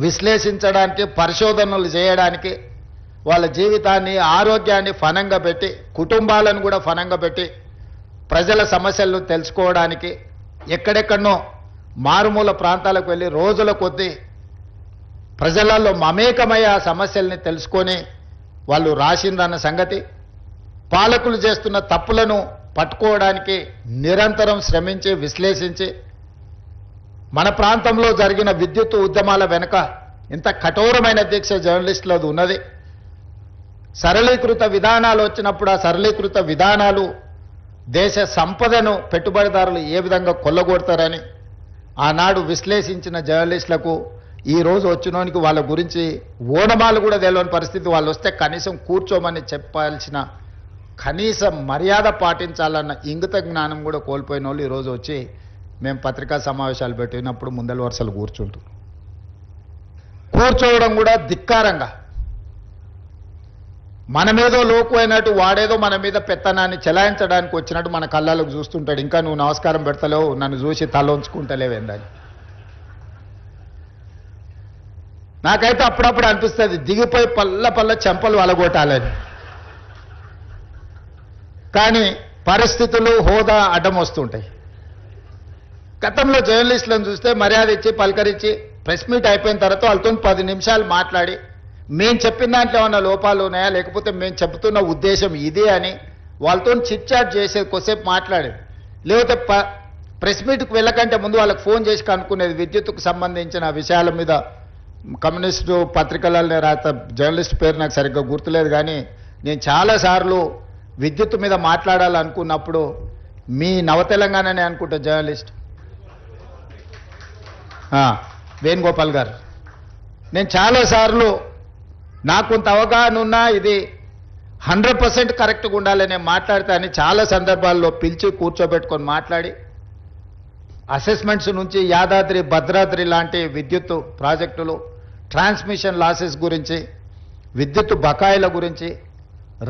విశ్లేషించడానికి, పరిశోధనలు చేయడానికి, వాళ్ళ జీవితాన్ని, ఆరోగ్యాన్ని ఫనంగా పెట్టి, కుటుంబాలను కూడా ఫనంగా పెట్టి ప్రజల సమస్యలను తెలుసుకోవడానికి ఎక్కడెక్కడనో మారుమూల ప్రాంతాలకు వెళ్ళి రోజుల కొద్దీ ప్రజలలో మమేకమై ఆ సమస్యల్ని తెలుసుకొని వాళ్ళు రాసిందన్న సంగతి, పాలకులు చేస్తున్న తప్పులను పట్టుకోవడానికి నిరంతరం శ్రమించి విశ్లేషించి మన ప్రాంతంలో జరిగిన విద్యుత్ ఉద్యమాల వెనుక ఇంత కఠోరమైన దీక్ష జర్నలిస్టులది ఉన్నది. సరళీకృత విధానాలు వచ్చినప్పుడు ఆ సరళీకృత విధానాలు దేశ సంపదను పెట్టుబడిదారులు ఏ విధంగా కొల్లగొడతారని ఆనాడు విశ్లేషించిన జర్నలిస్టులకు ఈరోజు వచ్చినోనికి వాళ్ళ గురించి ఓనమాలు కూడా తెలియని పరిస్థితి, వాళ్ళు వస్తే కనీసం కూర్చోమని చెప్పాల్సిన కనీస మర్యాద పాటించాలన్న ఇంగిత జ్ఞానం కూడా కోల్పోయిన వాళ్ళు ఈరోజు వచ్చి మేము పత్రికా సమావేశాలు పెట్టినప్పుడు ముందల వరుసలు కూర్చోవడం కూడా ధిక్కారంగా, మనమేదో లోకు అయినట్టు వాడేదో మన మీద పెత్తనాన్ని చెలాయించడానికి వచ్చినట్టు మన కళ్ళకు చూస్తుంటాడు. ఇంకా నువ్వు నమస్కారం పెడతలేవు, నన్ను చూసి తల ఉంచుకుంటలేవేందని. నాకైతే అప్పుడప్పుడు అనిపిస్తుంది దిగిపోయి పల్ల చెంపలు వలగొట్టాలని. కానీ పరిస్థితులు, హోదా అడ్డం వస్తుంటాయి. గతంలో జర్నలిస్టులను చూస్తే మర్యాద ఇచ్చి పలకరించి ప్రెస్ మీట్ అయిపోయిన తర్వాత వాళ్ళతో 10 నిమిషాలు మాట్లాడి మేము చెప్పిన దాంట్లో ఏమన్నా లోపాలు ఉన్నాయా, లేకపోతే మేము చెబుతున్న ఉద్దేశం ఇదే అని వాళ్ళతో చిట్ చాట్ చేసేది, కొద్దిసేపు మాట్లాడేది. లేకపోతే ప్రెస్ మీట్కి వెళ్ళకంటే ముందు వాళ్ళకి ఫోన్ చేసి కనుక్కునేది. విద్యుత్తుకు సంబంధించిన విషయాల మీద కమ్యూనిస్టు పత్రికలలో రాత జర్నలిస్ట్ పేరు నాకు సరిగ్గా గుర్తులేదు, కానీ నేను చాలాసార్లు విద్యుత్ మీద మాట్లాడాలనుకున్నప్పుడు మీ నవ తెలంగాణనే అనుకుంటా జర్నలిస్ట్ వేణుగోపాల్ గారు, నేను చాలాసార్లు నాకు కొంత అవగాహన ఉన్నా ఇది 100% కరెక్ట్గా ఉండాలని మాట్లాడితే అని చాలా సందర్భాల్లో పిలిచి కూర్చోబెట్టుకొని మాట్లాడి అసెస్మెంట్స్ నుంచి యాదాద్రి, భద్రాద్రి లాంటి విద్యుత్ ప్రాజెక్టులు, ట్రాన్స్మిషన్ లాసెస్ గురించి, విద్యుత్ బకాయిల గురించి,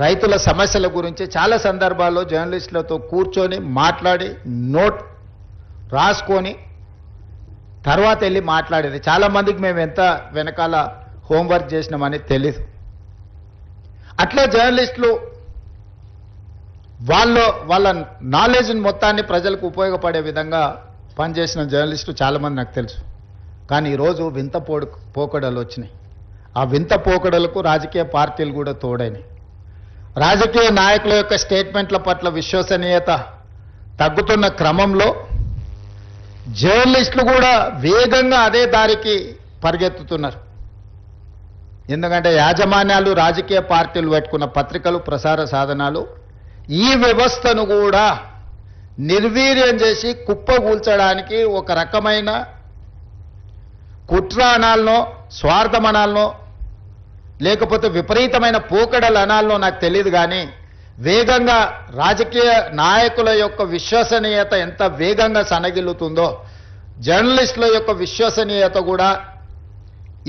రైతుల సమస్యల గురించి చాలా సందర్భాల్లో జర్నలిస్టులతో కూర్చొని మాట్లాడి నోట్ రాసుకొని తర్వాత వెళ్ళి మాట్లాడేది. చాలామందికి మేము ఎంత వెనకాల హోంవర్క్ చేసినామని తెలీదు. అట్లే జర్నలిస్టులు వాళ్ళ నాలెడ్జ్ని మొత్తాన్ని ప్రజలకు ఉపయోగపడే విధంగా పనిచేసిన జర్నలిస్టులు చాలామంది నాకు తెలుసు. కానీ ఈరోజు వింత పోకడలు వచ్చినాయి. ఆ వింత పోకడలకు రాజకీయ పార్టీలు కూడా తోడైనాయి. రాజకీయ నాయకుల యొక్క స్టేట్మెంట్ల పట్ల విశ్వసనీయత తగ్గుతున్న క్రమంలో జర్నలిస్టులు కూడా వేగంగా అదే దారికి పరిగెత్తుతున్నారు. ఎందుకంటే యాజమాన్యాలు, రాజకీయ పార్టీలు పెట్టుకున్న పత్రికలు, ప్రసార సాధనాలు ఈ వ్యవస్థను కూడా నిర్వీర్యం చేసి కుప్పగూల్చడానికి ఒక రకమైన కుట్ర అనాలనో, స్వార్థం అనాలనో, లేకపోతే విపరీతమైన పోకడలు అనాలనో నాకు తెలియదు, కానీ వేగంగా రాజకీయ నాయకుల యొక్క విశ్వసనీయత ఎంత వేగంగా సన్నగిల్లుతుందో జర్నలిస్టుల యొక్క విశ్వసనీయత కూడా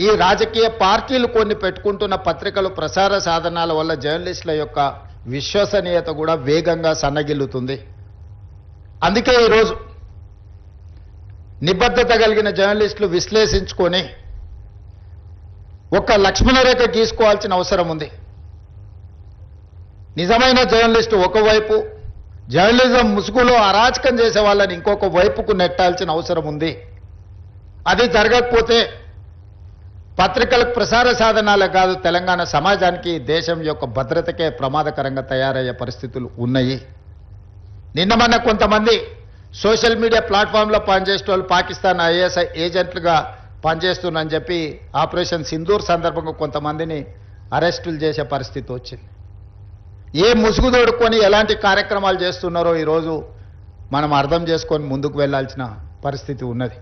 ఈ రాజకీయ పార్టీలు కొన్ని పెట్టుకుంటున్న పత్రికలు, ప్రసార సాధనాల వల్ల జర్నలిస్టుల యొక్క విశ్వసనీయత కూడా వేగంగా సన్నగిల్లుతుంది. అందుకే ఈరోజు నిబద్ధత కలిగిన జర్నలిస్టులు విశ్లేషించుకొని ఒక లక్ష్మణరేఖ గీసుకోవాల్సిన అవసరం ఉంది. నిజమైన జర్నలిస్టు ఒకవైపు, జర్నలిజం ముసుగులో అరాచకం చేసే వాళ్ళని ఇంకొక వైపుకు నెట్టాల్సిన అవసరం ఉంది. అది జరగకపోతే పత్రికలకు, ప్రసార సాధనాలకు కాదు, తెలంగాణ సమాజానికి, దేశం యొక్క భద్రతకే ప్రమాదకరంగా తయారయ్యే పరిస్థితులు ఉన్నాయి. నిన్న మొన్న కొంతమంది సోషల్ మీడియా ప్లాట్ఫామ్లో పనిచేసే వాళ్ళు పాకిస్తాన్ ఐఎస్ఐ ఏజెంట్లుగా పనిచేస్తున్నారని చెప్పి ఆపరేషన్ సింధూర్ సందర్భంగా కొంతమందిని అరెస్టులు చేసే పరిస్థితి వచ్చింది. ఏ ముసుగు తోడుకొని ఎలాంటి కార్యక్రమాలు చేస్తున్నారో ఈరోజు మనం అర్థం చేసుకొని ముందుకు వెళ్ళాల్సిన పరిస్థితి ఉన్నది.